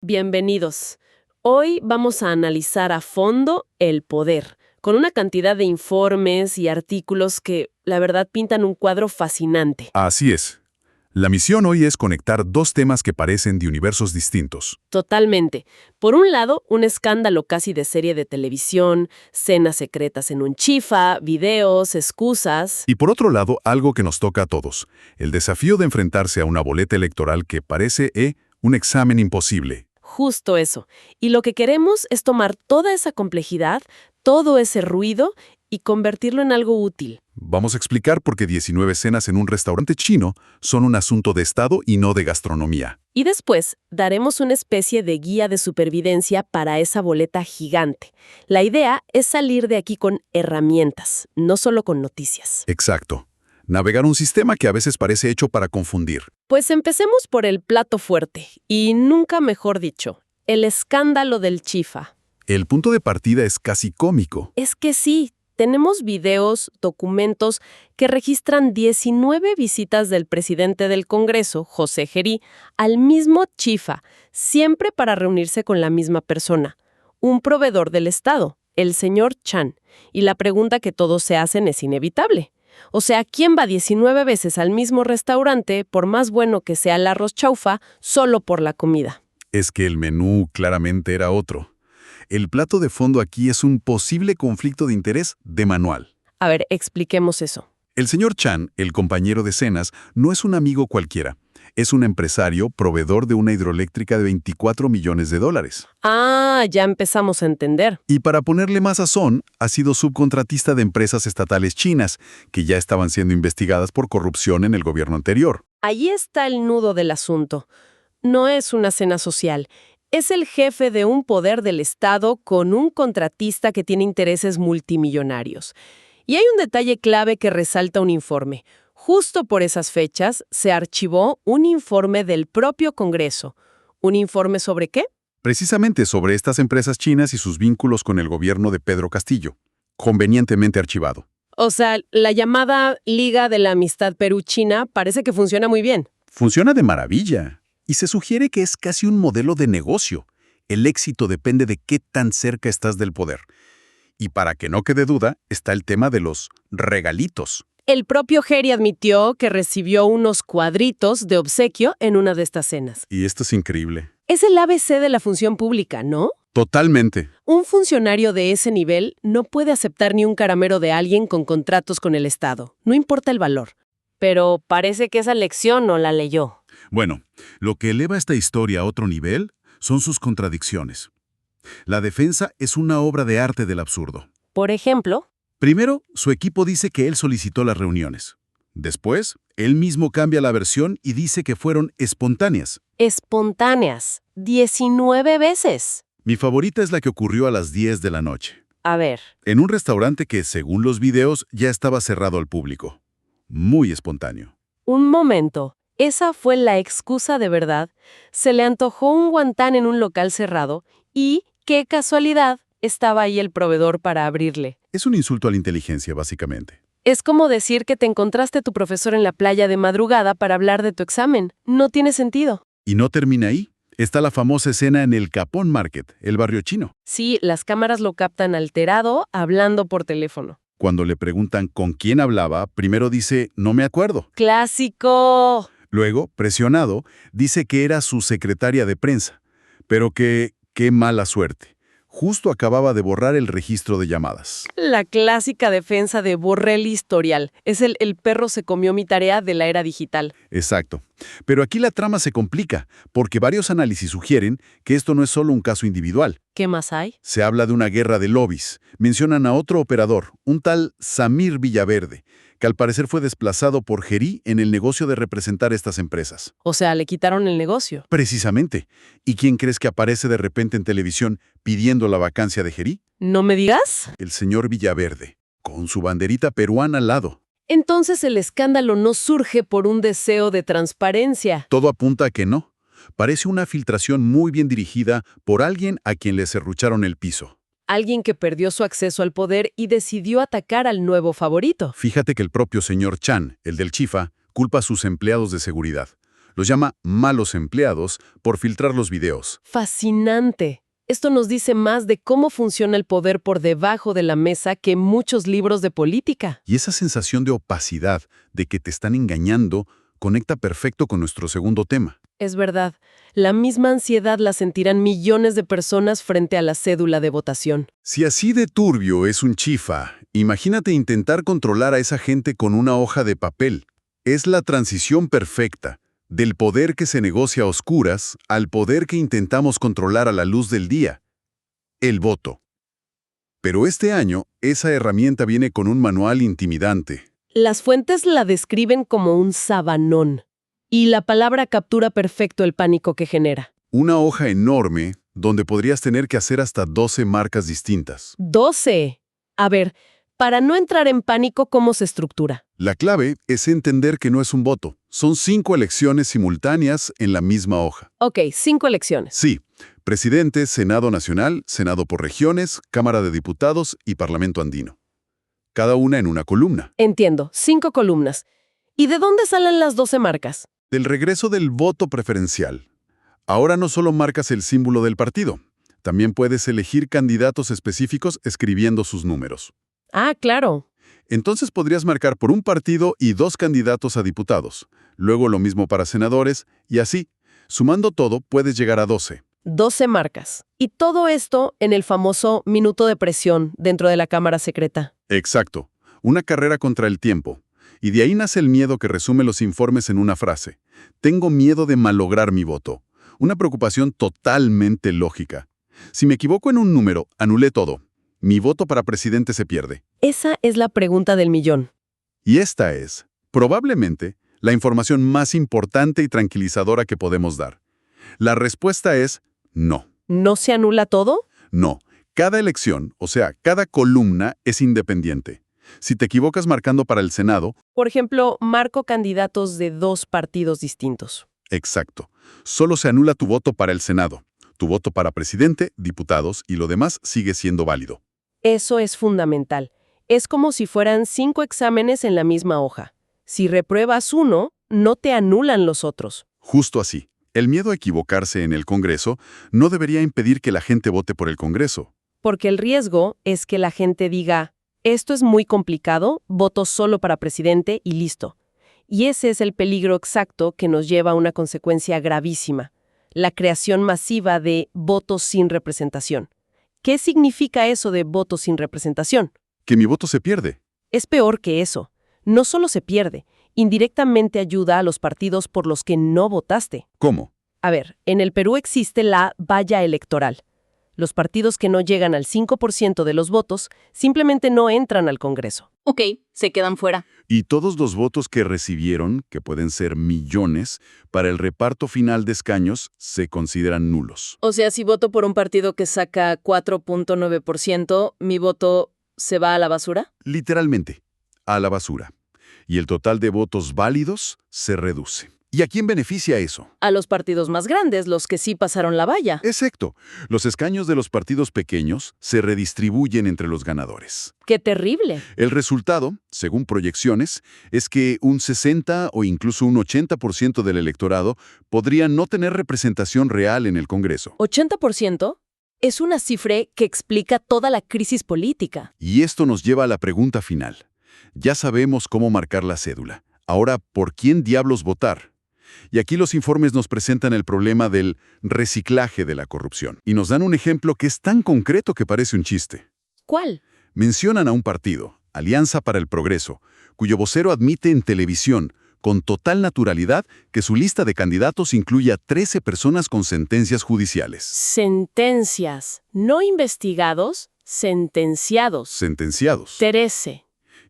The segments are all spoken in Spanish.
Bienvenidos. Hoy vamos a analizar a fondo el poder, con una cantidad de informes y artículos que, la verdad, pintan un cuadro fascinante. Así es. La misión hoy es conectar dos temas que parecen de universos distintos. Totalmente. Por un lado, un escándalo casi de serie de televisión, cenas secretas en un chifa, videos, excusas. Y por otro lado, algo que nos toca a todos, el desafío de enfrentarse a una boleta electoral que parece, un examen imposible. Justo eso. Y lo que queremos es tomar toda esa complejidad, todo ese ruido y convertirlo en algo útil. Vamos a explicar por qué 19 cenas en un restaurante chino son un asunto de Estado y no de gastronomía. Y después daremos una especie de guía de supervivencia para esa boleta gigante. La idea es salir de aquí con herramientas, no solo con noticias. Exacto. Navegar un sistema que a veces parece hecho para confundir. Pues empecemos por el plato fuerte, y nunca mejor dicho, el escándalo del chifa. El punto de partida es casi cómico. Es que sí, tenemos videos, documentos que registran 19 visitas del presidente del Congreso, José Gerí, al mismo chifa, siempre para reunirse con la misma persona, un proveedor del Estado, el señor Chan. Y la pregunta que todos se hacen es inevitable. O sea, ¿quién va 19 veces al mismo restaurante, por más bueno que sea el arroz chaufa, solo por la comida? Es que el menú claramente era otro. El plato de fondo aquí es un posible conflicto de interés de manual. A ver, expliquemos eso. El señor Chan, el compañero de cenas, no es un amigo cualquiera. Es un empresario proveedor de una hidroeléctrica de $24 millones. Ah, ya empezamos a entender. Y para ponerle más sazón, ha sido subcontratista de empresas estatales chinas, que ya estaban siendo investigadas por corrupción en el gobierno anterior. Allí está el nudo del asunto. No es una cena social. Es el jefe de un poder del Estado con un contratista que tiene intereses multimillonarios. Y hay un detalle clave que resalta un informe. Justo por esas fechas se archivó un informe del propio Congreso. ¿Un informe sobre qué? Precisamente sobre estas empresas chinas y sus vínculos con el gobierno de Pedro Castillo. Convenientemente archivado. O sea, la llamada Liga de la Amistad Perú-China parece que funciona muy bien. Funciona de maravilla. Y se sugiere que es casi un modelo de negocio. El éxito depende de qué tan cerca estás del poder. Y para que no quede duda, está el tema de los regalitos. El propio Gerí admitió que recibió unos cuadritos de obsequio en una de estas cenas. Y esto es increíble. Es el ABC de la función pública, ¿no? Totalmente. Un funcionario de ese nivel no puede aceptar ni un caramelo de alguien con contratos con el Estado. No importa el valor. Pero parece que esa lección no la leyó. Bueno, lo que eleva esta historia a otro nivel son sus contradicciones. La defensa es una obra de arte del absurdo. Por ejemplo, Primero, su equipo dice que él solicitó las reuniones. Después, él mismo cambia la versión y dice que fueron espontáneas. espontáneas. 19 veces. Mi favorita es la que ocurrió a las 10 de la noche, A ver, en un restaurante que, según los videos, ya estaba cerrado al público. Muy espontáneo. un momento. ¿Esa fue la excusa de verdad? Se le antojó un guantán en un local cerrado y, qué casualidad, estaba ahí el proveedor para abrirle. Es un insulto a la inteligencia, básicamente. Es como decir que te encontraste a tu profesor en la playa de madrugada para hablar de tu examen. No tiene sentido. Y no termina ahí. Está la famosa escena en el Capón Market, el barrio chino. Sí, las cámaras lo captan alterado, hablando por teléfono. Cuando le preguntan con quién hablaba, primero dice, no me acuerdo. ¡Clásico! Luego, presionado, dice que era su secretaria de prensa, pero que qué mala suerte. Justo acababa de borrar el registro de llamadas. La clásica defensa de borré el historial. Es el perro se comió mi tarea de la era digital. Exacto. Pero aquí la trama se complica, porque varios análisis sugieren que esto no es solo un caso individual. ¿Qué más hay? Se habla de una guerra de lobbies. Mencionan a otro operador, un tal Samir Villaverde, que al parecer fue desplazado por Gerí en el negocio de representar estas empresas. O sea, le quitaron el negocio. Precisamente. ¿Y quién crees que aparece de repente en televisión pidiendo la vacancia de Gerí? ¿No me digas? El señor Villaverde, con su banderita peruana al lado. Entonces el escándalo no surge por un deseo de transparencia. Todo apunta a que no. Parece una filtración muy bien dirigida por alguien a quien le serrucharon el piso. Alguien que perdió su acceso al poder y decidió atacar al nuevo favorito. Fíjate que el propio señor Chan, el del chifa, culpa a sus empleados de seguridad. Los llama malos empleados por filtrar los videos. Fascinante. Esto nos dice más de cómo funciona el poder por debajo de la mesa que muchos libros de política. Y esa sensación de opacidad, de que te están engañando, conecta perfecto con nuestro segundo tema. Es verdad, la misma ansiedad la sentirán millones de personas frente a la cédula de votación. Si así de turbio es un chifa, imagínate intentar controlar a esa gente con una hoja de papel. Es la transición perfecta, del poder que se negocia a oscuras al poder que intentamos controlar a la luz del día. El voto. Pero este año, esa herramienta viene con un manual intimidante. Las fuentes la describen como un sabanón. Y la palabra captura perfecto el pánico que genera. Una hoja enorme donde podrías tener que hacer hasta 12 marcas distintas. 12. A ver, para no entrar en pánico, ¿cómo se estructura? La clave es entender que no es un voto. Son 5 elecciones simultáneas en la misma hoja. Ok, 5 elecciones. Sí, presidente, Senado Nacional, Senado por regiones, Cámara de Diputados y Parlamento Andino. Cada una en una columna. Entiendo, 5 columnas. ¿Y de dónde salen las 12 marcas? Del regreso del voto preferencial. Ahora no solo marcas el símbolo del partido, también puedes elegir candidatos específicos escribiendo sus números. Ah, claro. Entonces podrías marcar por un partido y 2 candidatos a diputados, luego lo mismo para senadores, y así, sumando todo, puedes llegar a 12. 12 marcas. Y todo esto en el famoso minuto de presión dentro de la Cámara Secreta. Exacto, una carrera contra el tiempo. Y de ahí nace el miedo que resume los informes en una frase. Tengo miedo de malograr mi voto. Una preocupación totalmente lógica. Si me equivoco en un número, anulé todo. Mi voto para presidente se pierde. Esa es la pregunta del millón. Y esta es, probablemente, la información más importante y tranquilizadora que podemos dar. La respuesta es no. ¿No se anula todo? No. Cada elección, o sea, cada columna, es independiente. Si te equivocas marcando para el Senado... Por ejemplo, marco candidatos de 2 partidos distintos. Exacto. Solo se anula tu voto para el Senado. Tu voto para presidente, diputados y lo demás sigue siendo válido. Eso es fundamental. Es como si fueran 5 exámenes en la misma hoja. Si repruebas uno, no te anulan los otros. Justo así. El miedo a equivocarse en el Congreso no debería impedir que la gente vote por el Congreso. Porque el riesgo es que la gente diga, esto es muy complicado, voto solo para presidente y listo. Y ese es el peligro exacto que nos lleva a una consecuencia gravísima, la creación masiva de votos sin representación. ¿Qué significa eso de votos sin representación? Que mi voto se pierde. Es peor que eso. No solo se pierde, indirectamente ayuda a los partidos por los que no votaste. ¿Cómo? A ver, en el Perú existe la valla electoral. Los partidos que no llegan al 5% de los votos simplemente no entran al Congreso. Ok, se quedan fuera. Y todos los votos que recibieron, que pueden ser millones, para el reparto final de escaños, se consideran nulos. O sea, si voto por un partido que saca 4.9%, ¿mi voto se va a la basura? Literalmente, a la basura. Y el total de votos válidos se reduce. ¿Y a quién beneficia eso? A los partidos más grandes, los que sí pasaron la valla. Exacto. Los escaños de los partidos pequeños se redistribuyen entre los ganadores. ¡Qué terrible! El resultado, según proyecciones, es que un 60 o incluso un 80% del electorado podría no tener representación real en el Congreso. ¿80%? Es una cifra que explica toda la crisis política. Y esto nos lleva a la pregunta final. Ya sabemos cómo marcar la cédula. Ahora, ¿por quién diablos votar? Y aquí los informes nos presentan el problema del reciclaje de la corrupción. Y nos dan un ejemplo que es tan concreto que parece un chiste. ¿Cuál? Mencionan a un partido, Alianza para el Progreso, cuyo vocero admite en televisión, con total naturalidad, que su lista de candidatos incluye a 13 personas con sentencias judiciales. Sentencias. No investigados, sentenciados. Sentenciados. 13.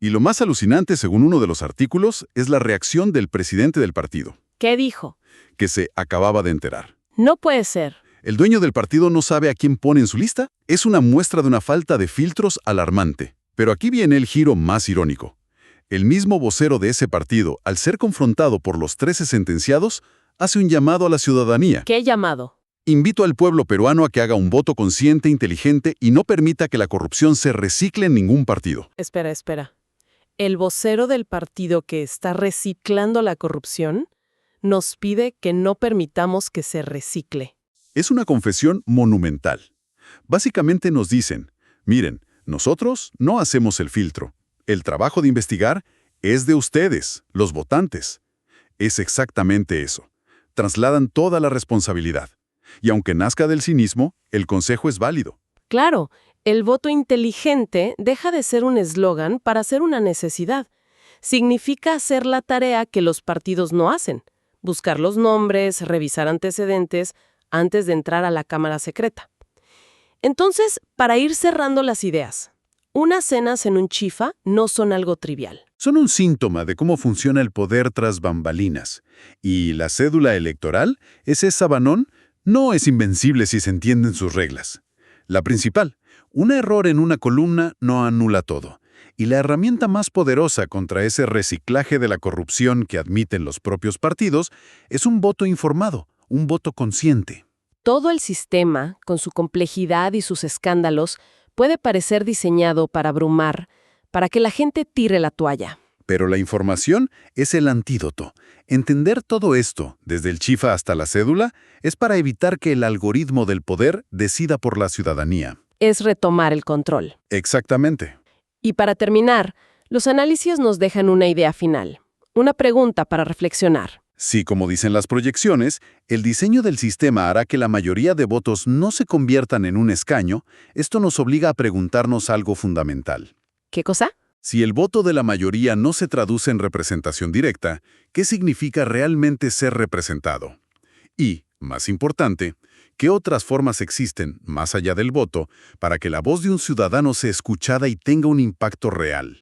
Y lo más alucinante, según uno de los artículos, es la reacción del presidente del partido, ¿Qué dijo? que se acababa de enterar. No puede ser. ¿El dueño del partido no sabe a quién pone en su lista? Es una muestra de una falta de filtros alarmante. Pero aquí viene el giro más irónico. El mismo vocero de ese partido, al ser confrontado por los 13 sentenciados, hace un llamado a la ciudadanía. ¿Qué llamado? Invito al pueblo peruano a que haga un voto consciente, inteligente y no permita que la corrupción se recicle en ningún partido. Espera. ¿El vocero del partido que está reciclando la corrupción? nos pide que no permitamos que se recicle. Es una confesión monumental. Básicamente nos dicen, miren, nosotros no hacemos el filtro. El trabajo de investigar es de ustedes, los votantes. Es exactamente eso. Trasladan toda la responsabilidad. Y aunque nazca del cinismo, el consejo es válido. Claro, el voto inteligente deja de ser un eslogan para ser una necesidad. Significa hacer la tarea que los partidos no hacen. Buscar los nombres, revisar antecedentes, antes de entrar a la cámara secreta. Entonces, para ir cerrando las ideas, unas cenas en un chifa no son algo trivial. Son un síntoma de cómo funciona el poder tras bambalinas. Y la cédula electoral, ese sabanón, no es invencible si se entienden sus reglas. La principal, un error en una columna no anula todo. Y la herramienta más poderosa contra ese reciclaje de la corrupción que admiten los propios partidos es un voto informado, un voto consciente. Todo el sistema, con su complejidad y sus escándalos, puede parecer diseñado para abrumar, para que la gente tire la toalla. Pero la información es el antídoto. Entender todo esto, desde el chifa hasta la cédula, es para evitar que el algoritmo del poder decida por la ciudadanía. Es retomar el control. Exactamente. Y para terminar, los análisis nos dejan una idea final, una pregunta para reflexionar. Si, como dicen las proyecciones, el diseño del sistema hará que la mayoría de votos no se conviertan en un escaño, esto nos obliga a preguntarnos algo fundamental. ¿Qué cosa? Si el voto de la mayoría no se traduce en representación directa, ¿qué significa realmente ser representado? Y, más importante, ¿qué otras formas existen, más allá del voto, para que la voz de un ciudadano sea escuchada y tenga un impacto real?